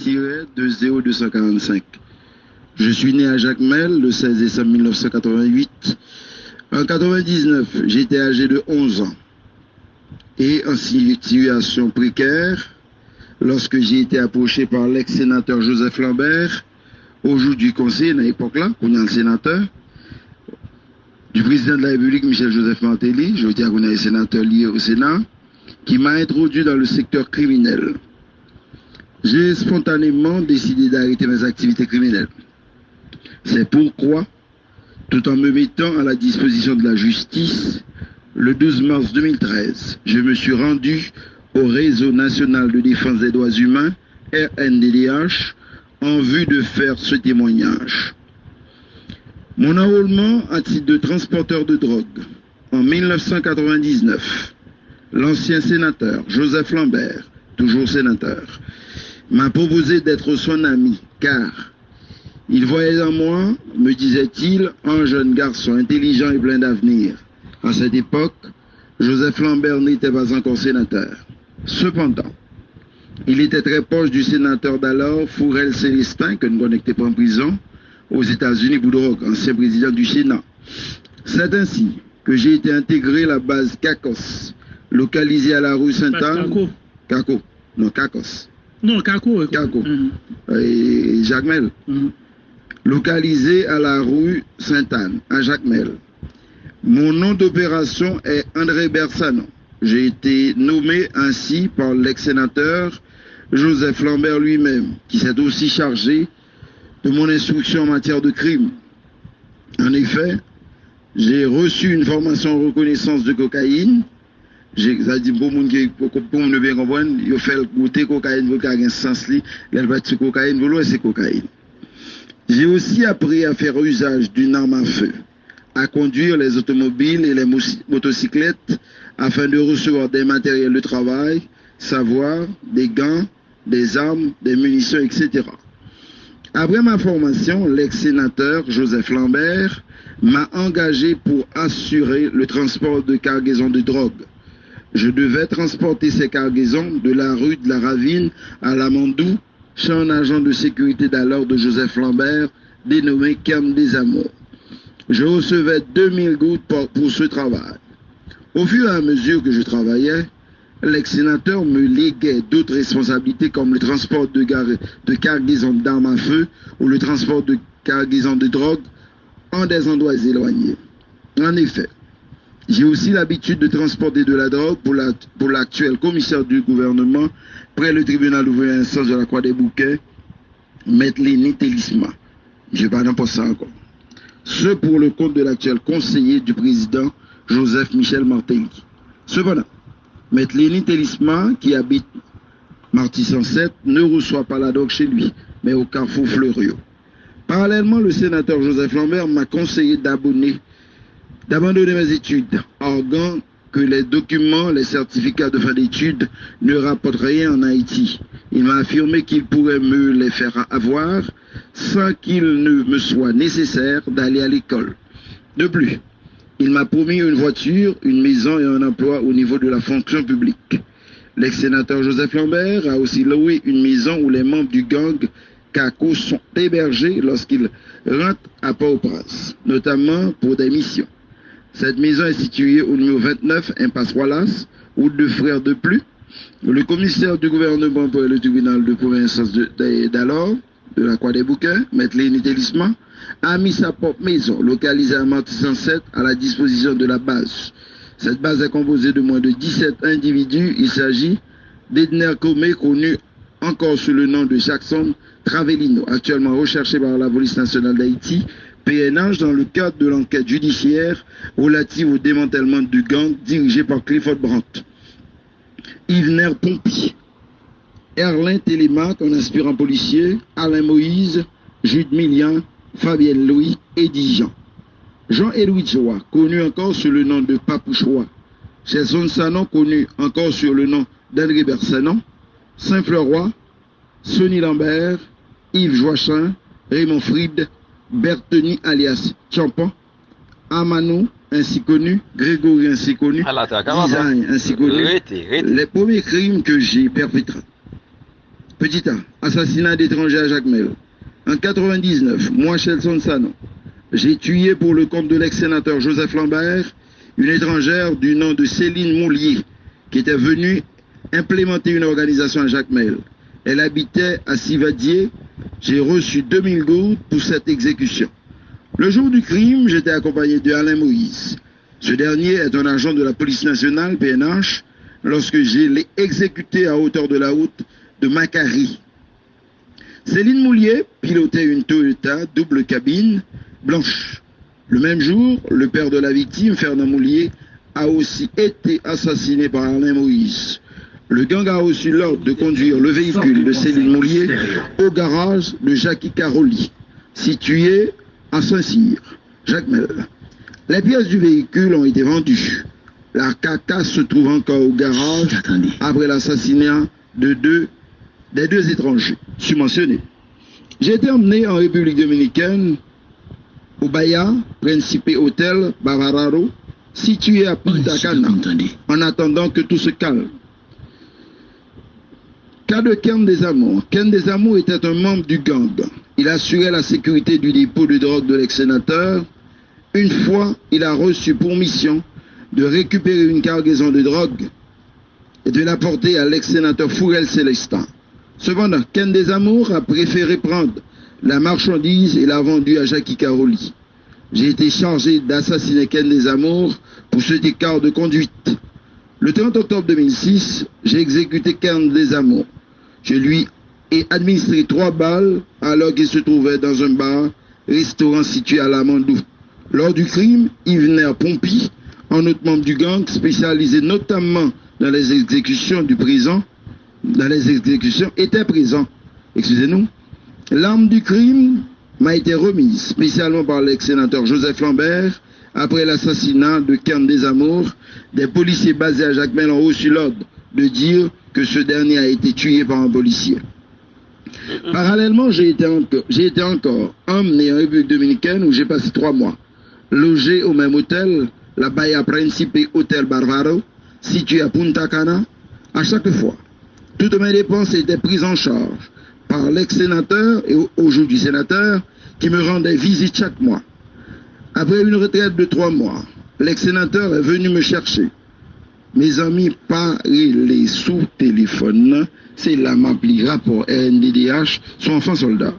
1988-12-20245. Je suis né à Jacmel le 16 décembre 1988. En 1999, j'étais âgé de 11 ans et en situation précaire lorsque j'ai été approché par l'ex-sénateur Joseph Lambert, aujourd'hui conseiller à l'époque-là, qu'on a le sénateur, du président de la République Michel-Joseph Martelly, je veux dire qu'on a un sénateur lié au Sénat, qui m'a introduit dans le secteur criminel. J'ai spontanément décidé d'arrêter mes activités criminelles. C'est pourquoi, tout en me mettant à la disposition de la justice, le 12 mars 2013, je me suis rendu au Réseau national de défense des droits humains, RNDDH, en vue de faire ce témoignage. Mon enrôlement à titre de transporteur de drogue en 1999, l'ancien sénateur Joseph Lambert, toujours sénateur, m'a proposé d'être son ami, car il voyait en moi, me disait-il, un jeune garçon intelligent et plein d'avenir. À cette époque, Joseph Lambert n'était pas encore sénateur. Cependant, il était très proche du sénateur d'alors, Fourel Célestin, que nous connectait pas en prison, aux États-Unis, Boudrogue, ancien président du Sénat. C'est ainsi que j'ai été intégré à la base CACOS, localisée à la rue Sainte-Anne. Caco. Non, CACOS. Non, Caco. Caco. Et Jacmel. Localisé à la rue Sainte-Anne, à Jacmel. Mon nom d'opération est André Bersanon. J'ai été nommé ainsi par l'ex-sénateur Joseph Lambert lui-même, qui s'est aussi chargé de mon instruction en matière de crime. En effet, j'ai reçu une formation en reconnaissance de cocaïne. Ça dit pour moun qui pour ne bien comprendre, il fait le goûter cocaïne pour qu'il y ait un sens li, elle va être cocaïne pour c'est cocaïne. J'ai aussi appris à faire usage d'une arme à feu, à conduire les automobiles et les motocyclettes afin de recevoir des matériels de travail, savoir des gants, des armes, des munitions, etc. Après ma formation, l'ex-sénateur Joseph Lambert m'a engagé pour assurer le transport de cargaisons de drogue. Je devais transporter ces cargaisons de la rue de la Ravine à Lamandou chez un agent de sécurité d'alors de Joseph Lambert, dénommé Cam des Amours. Je recevais 2000 gouttes pour ce travail. Au fur et à mesure que je travaillais, l'ex-sénateur me léguait d'autres responsabilités comme le transport de cargaisons d'armes à feu ou le transport de cargaisons de drogue en des endroits éloignés. En effet, j'ai aussi l'habitude de transporter de la drogue pour l'actuel commissaire du gouvernement près le tribunal d'ouvrière instance de la Croix des Bouquets, Maître Léni Télisma. Je parle pas ça encore. Ce pour le compte de l'actuel conseiller du président Joseph Michel Martelly. Cependant, Maître Léni Télisma, qui habite Marty 107, ne reçoit pas la drogue chez lui, mais au carrefour Fleurio. Parallèlement, le sénateur Joseph Lambert m'a conseillé d'abandonner mes études, arguant que les documents, les certificats de fin d'études ne rapportent rien en Haïti. Il m'a affirmé qu'il pourrait me les faire avoir sans qu'il ne me soit nécessaire d'aller à l'école. De plus, il m'a promis une voiture, une maison et un emploi au niveau de la fonction publique. L'ex-sénateur Joseph Lambert a aussi loué une maison où les membres du gang CACO sont hébergés lorsqu'ils rentrent à Port-au-Prince, notamment pour des missions. Cette maison est située au numéro 29, impasse Wallace, route de Frères de Plus. Le commissaire du gouvernement pour le tribunal de province d'alors, de la Croix des Bouquets, Maître Léni Télisma, a mis sa propre maison, localisée à Marty 107, à la disposition de la base. Cette base est composée de moins de 17 individus. Il s'agit d'Edner Comé, connu encore sous le nom de Jackson Travellino, actuellement recherché par la police nationale d'Haïti, PNH, dans le cadre de l'enquête judiciaire relative au démantèlement du gang dirigé par Clifford Brandt. Yvener Pompi, Erlin Télémac, un aspirant policier, Alain Moïse, Jude Milian, Fabienne Louis et Dijon. Jean-Élouis Joa, connu encore sous le nom de Papouchois. Jason Sanon, connu encore sur le nom d'André Bersanon. Saint-Fleuroy, Sonny Lambert, Yves Joachim, Raymond Fried, Berteni alias Champan, Amanou, ainsi connu, Grégory, ainsi connu, Design, ainsi connu, les premiers crimes que j'ai perpétrés. Petit A, assassinat d'étranger à Jacmel. En 99, moi, Shelson Sano, j'ai tué pour le compte de l'ex-sénateur Joseph Lambert une étrangère du nom de Céline Moulier qui était venue implémenter une organisation à Jacmel. Elle habitait à Sivadier. J'ai reçu 2000 gouttes pour cette exécution. Le jour du crime, j'étais accompagné de Alain Moïse. Ce dernier est un agent de la police nationale, PNH, lorsque je l'ai exécuté à hauteur de la route de Macquarie. Céline Moulier pilotait une Toyota double cabine blanche. Le même jour, le père de la victime, Fernand Moulier, a aussi été assassiné par Alain Moïse. Le gang a reçu l'ordre de conduire le véhicule de Céline Moulier au garage de Jackie Caroli, situé à Saint-Cyr, Jacmel. Les pièces du véhicule ont été vendues. La carcasse se trouve encore au garage après l'assassinat des deux étrangers subventionnés. J'ai été emmené en République dominicaine au Bahia Principe Hotel Bavararo, situé à Punta Cana, en attendant que tout se calme. Cas de Ken Desamours. Ken Desamours était un membre du gang. Il assurait la sécurité du dépôt de drogue de l'ex-sénateur. Une fois, il a reçu pour mission de récupérer une cargaison de drogue et de la porter à l'ex-sénateur Fourel Célestin. Cependant, Ken Desamours a préféré prendre la marchandise et l'a vendue à Jackie Caroli. J'ai été chargé d'assassiner Ken Desamours pour cet écart de conduite. Le 30 octobre 2006, j'ai exécuté Ken Desamours. Je lui ai administré 3 balles alors qu'il se trouvait dans un bar-restaurant situé à Lamandou. Lors du crime, Yvener Pompi, un autre membre du gang spécialisé notamment dans les exécutions était présent. Excusez-nous. L'arme du crime m'a été remise spécialement par l'ex-sénateur Joseph Lambert après l'assassinat de Ken Desamours. Des policiers basés à Jacmel ont reçu l'ordre de dire que ce dernier a été tué par un policier. Parallèlement, j'ai été encore emmené en République dominicaine où j'ai passé 3 mois, logé au même hôtel, la Bahia Principe Hotel Barbaro, situé à Punta Cana. À chaque fois, toutes mes dépenses étaient prises en charge par l'ex-sénateur et aujourd'hui sénateur qui me rendait visite chaque mois. Après une retraite de 3 mois, l'ex-sénateur est venu me chercher. Mes amis, pas les sous téléphone, c'est la m'appli rapport RNDDH, son enfant soldat.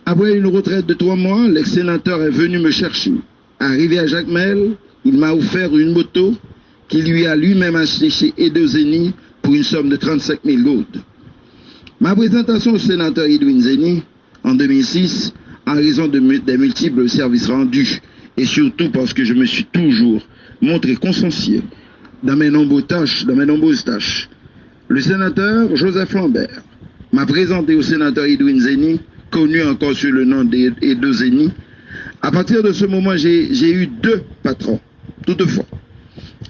Après une retraite de 3 mois, l'ex-sénateur est venu me chercher. Arrivé à Jacmel, il m'a offert une moto qu'il lui a lui-même acheté chez Edozeni pour une somme de 35 000 gourdes. Ma présentation au sénateur Edwin Zeni en 2006, en raison des multiples services rendus, et surtout parce que je me suis toujours montré consciencieux dans mes nombreuses tâches. Le sénateur Joseph Lambert m'a présenté au sénateur Edwin Zeni, connu encore sous le nom d'Edo Zeni. À partir de ce moment, j'ai eu 2 patrons. Toutefois,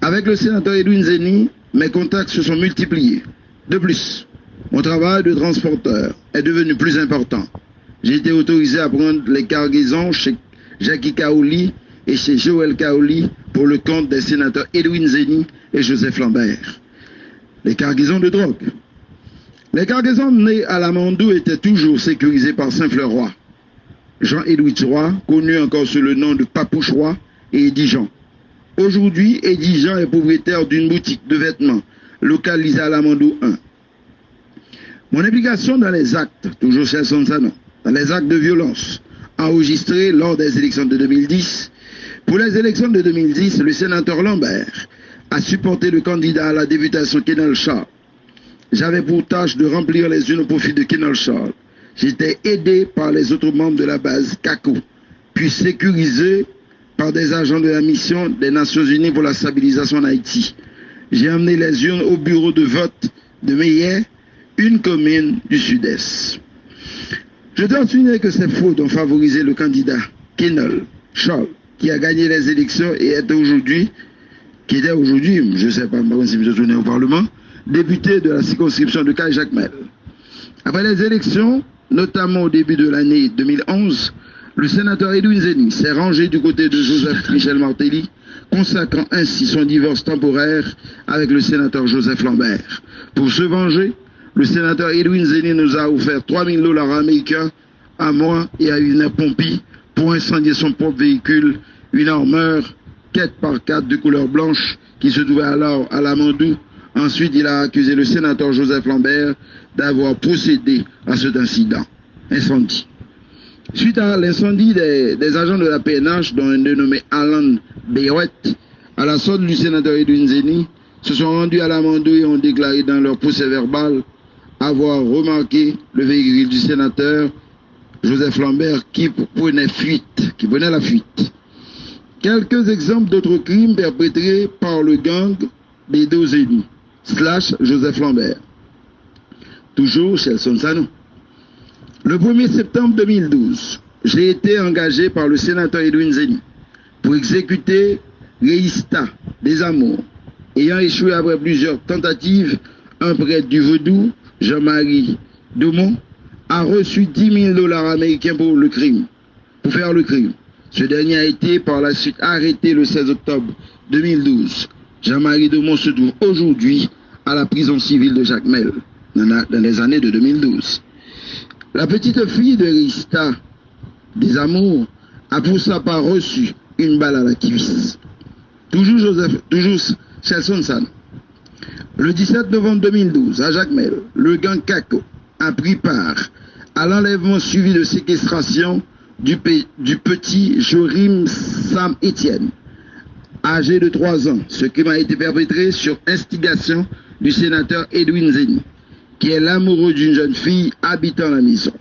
avec le sénateur Edwin Zeni, mes contacts se sont multipliés. De plus, mon travail de transporteur est devenu plus important. J'ai été autorisé à prendre les cargaisons chez Jackie Kaoli et chez Joël Kaoli pour le compte des sénateurs Edwin Zeni et Joseph Lambert. Les cargaisons de drogue. Les cargaisons menées à Lamandou étaient toujours sécurisées par Saint-Fleur-Roi. Jean-Édouard Roy, connu encore sous le nom de Papouche Roy, et Eddie Jean. Aujourd'hui, Eddie Jean est propriétaire d'une boutique de vêtements localisée à Lamandou 1. Mon implication dans les actes, toujours chez Sonsano, dans les actes de violence enregistrés lors des élections de 2010. Pour les élections de 2010, le sénateur Lambert a supporté le candidat à la députation Kenal Charles. J'avais pour tâche de remplir les urnes au profit de Kenal Charles. J'étais aidé par les autres membres de la base CACO, puis sécurisé par des agents de la mission des Nations Unies pour la stabilisation en Haïti. J'ai amené les urnes au bureau de vote de Meillet, une commune du Sud-Est. Je dois souligner que ces fraudes ont favorisé le candidat Kenal Charles, qui a gagné les élections et était aujourd'hui, je ne sais pas si je tournais au Parlement, député de la circonscription de Caille-Jacmel. Après les élections, notamment au début de l'année 2011, Le sénateur Edwin Zeni s'est rangé du côté de Joseph Michel Martelly, consacrant ainsi son divorce temporaire avec le sénateur Joseph Lambert. Pour se venger, le sénateur Edwin Zeni nous a offert 3 000 $ américains à moi et à Yvner Pompi pour incendier son propre véhicule, une armeur 4x4 de couleur blanche qui se trouvait alors à Lamandou. Ensuite, il a accusé le sénateur Joseph Lambert d'avoir procédé à cet incident. Incendie. Suite à l'incendie des agents de la PNH, dont un dénommé Alan Béouet, à la sorte du sénateur Edwin Zeni, se sont rendus à Lamandou et ont déclaré dans leur procès verbal avoir remarqué le véhicule du sénateur Joseph Lambert qui prenait la fuite. Quelques exemples d'autres crimes perpétrés par le gang Bédo Zeni / Joseph Lambert. Toujours Chelson Sano. Le 1er septembre 2012, j'ai été engagé par le sénateur Edwin Zeni pour exécuter Reista des Amours. Ayant échoué après plusieurs tentatives, un prêtre du Vaudou, Jean-Marie Domont, a reçu 10 000 $ américains pour faire le crime. Ce dernier a été par la suite arrêté le 16 octobre 2012. Jean-Marie Domont se trouve aujourd'hui à la prison civile de Jacmel, dans les années de 2012. La petite fille de Rista des Amours a pour sa part reçu une balle à la cuisse. Toujours Chelson San. Le 17 novembre 2012, à Jacmel, le gang Kako a pris part à l'enlèvement suivi de séquestration du petit Jorim Sam Etienne, âgé de 3 ans. Ce crime a été perpétré sur instigation du sénateur Edwin Zeni, qui est l'amoureux d'une jeune fille habitant la maison.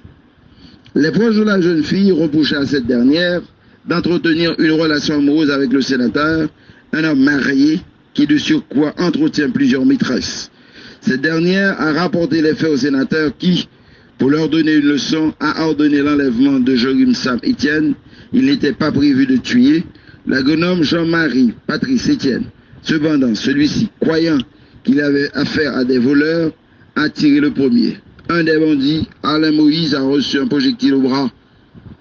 Les proches de la jeune fille reprochaient à cette dernière d'entretenir une relation amoureuse avec le sénateur, un homme marié qui de surcroît entretient plusieurs maîtresses. Cette dernière a rapporté les faits au sénateur qui, pour leur donner une leçon, a ordonné l'enlèvement de Jorim Sam Etienne. Il n'était pas prévu de tuer l'agronome Jean-Marie Patrice Etienne. Cependant, celui-ci, croyant qu'il avait affaire à des voleurs, a tiré le premier. Un des bandits, Alain Moïse, a reçu un projectile au bras.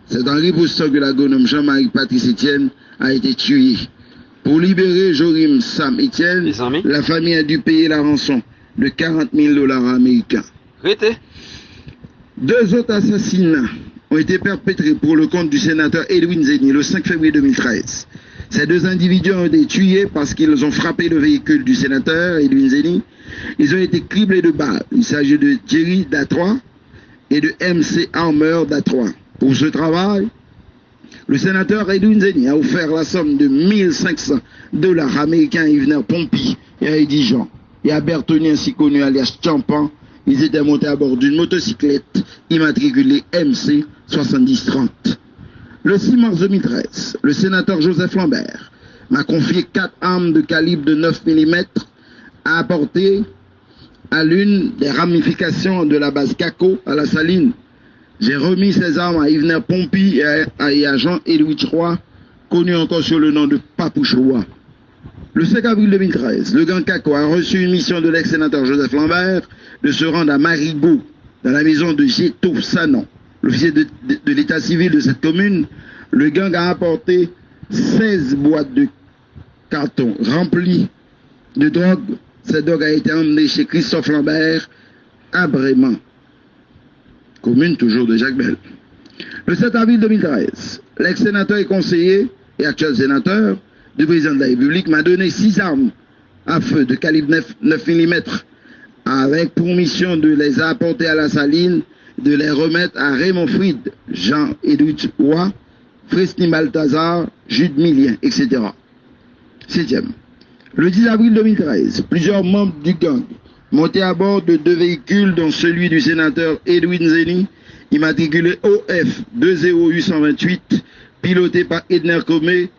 C'est en ripostant que l'agronome Jean-Marie Patrice Etienne a été tué. Pour libérer Jorim Sam Etienne, la famille a dû payer la rançon de 40 000 $ américains. Arrêtez. 2 autres assassinats ont été perpétrés pour le compte du sénateur Edwin Zeni le 5 février 2013. Ces 2 individus ont été tués parce qu'ils ont frappé le véhicule du sénateur Edwin Zeni. Ils ont été criblés de balles. Il s'agit de Jerry Datrois et de MC Armer Datrois. Pour ce travail, le sénateur Edwin Zeni a offert la somme de 1 500 $ américains à Yvner Pompi et à Eddie Jean et à Bertoni, ainsi connu alias Champan. Ils étaient montés à bord d'une motocyclette immatriculée MC 7030. Le 6 mars 2013, le sénateur Joseph Lambert m'a confié 4 armes de calibre de 9 mm à apporter à l'une des ramifications de la base Kako à la Saline. J'ai remis ces armes à Yvner Pompi et à Jean-Élouis Roy, connu encore sur le nom de Papouchoua. Le 5 avril 2013, le gang Kako a reçu une mission de l'ex-sénateur Joseph Lambert de se rendre à Marigot, dans la maison de Géto Sanon, l'officier de l'état civil de cette commune. Le gang a apporté 16 boîtes de carton remplies de drogue. Cette drogue a été emmenée chez Christophe Lambert à Brément, commune toujours de Jacmel. Le 7 avril 2013, l'ex-sénateur et conseiller et actuel sénateur du président de la République m'a donné 6 armes à feu de calibre 9 mm avec pour mission de les apporter à la Saline, de les remettre à Raymond Fried, Jean-Édouard Roy, Fresny Balthazar, Jude Millien, etc. 7e. Le 10 avril 2013, plusieurs membres du gang montés à bord de 2 véhicules, dont celui du sénateur Edwin Zeni, immatriculé OF 20828, piloté par Edner Comé,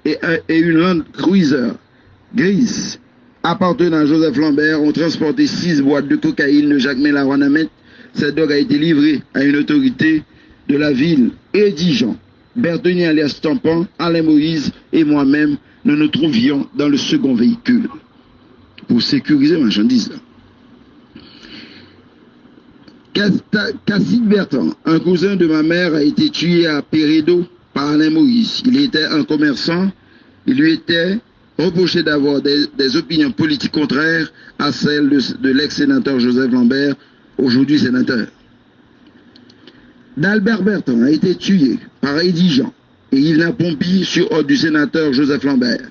et une Land Cruiser grise appartenant à Joseph Lambert, ont transporté 6 boîtes de cocaïne de Jacmel à Wanamet. Cette drogue a été livrée à une autorité de la ville et Dijon. Bertoni alias Tampan, Alain Moïse et moi-même, nous nous trouvions dans le second véhicule pour sécuriser la marchandise. Casside Bertrand, un cousin de ma mère, a été tué à Pérédo par Alain Moïse. Il était un commerçant. Il lui était reproché d'avoir des opinions politiques contraires à celles de l'ex-sénateur Joseph Lambert, aujourd'hui sénateur. D'Albert Bertrand a été tué par Eddie Jean et Yves Pompi sur ordre du sénateur Joseph Lambert.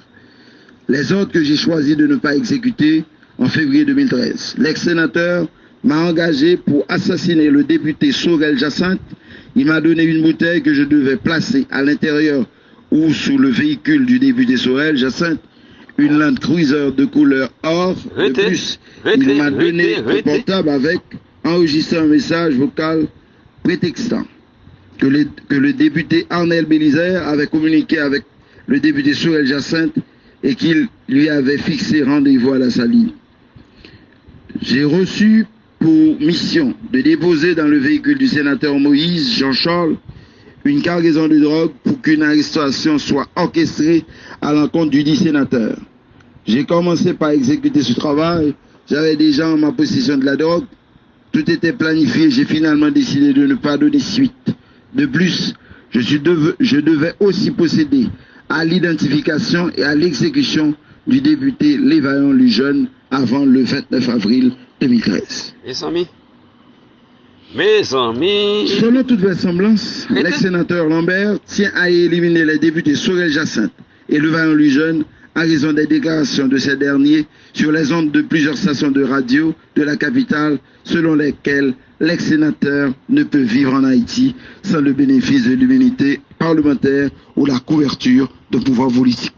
Les ordres que j'ai choisi de ne pas exécuter en février 2013. L'ex-sénateur m'a engagé pour assassiner le député Sorel Jacinthe. Il m'a donné une bouteille que je devais placer à l'intérieur ou sous le véhicule du député Sorel Jacinthe, une Land Cruiser de couleur or. De plus, il m'a donné un portable avec enregistré un message vocal prétextant que le député Arnel Bélizaire avait communiqué avec le député Sorel Jacinthe et qu'il lui avait fixé rendez-vous à la saline. J'ai reçu pour mission de déposer dans le véhicule du sénateur Moïse Jean-Charles une cargaison de drogue pour qu'une arrestation soit orchestrée à l'encontre du dit sénateur. J'ai commencé par exécuter ce travail. J'avais déjà en ma possession de la drogue. Tout était planifié. J'ai finalement décidé de ne pas donner suite. De plus, je devais aussi procéder à l'identification et à l'exécution du député Lévaillon Lujeune avant le 29 avril 2013. Mes amis. Selon toute vraisemblance, l'ex-sénateur Lambert tient à éliminer les députés Sorel Jacinthe et Lévaillon Lujeune à raison des déclarations de ces derniers sur les ondes de plusieurs stations de radio de la capitale, selon lesquelles l'ex-sénateur ne peut vivre en Haïti sans le bénéfice de l'immunité parlementaire ou la couverture de pouvoir politique.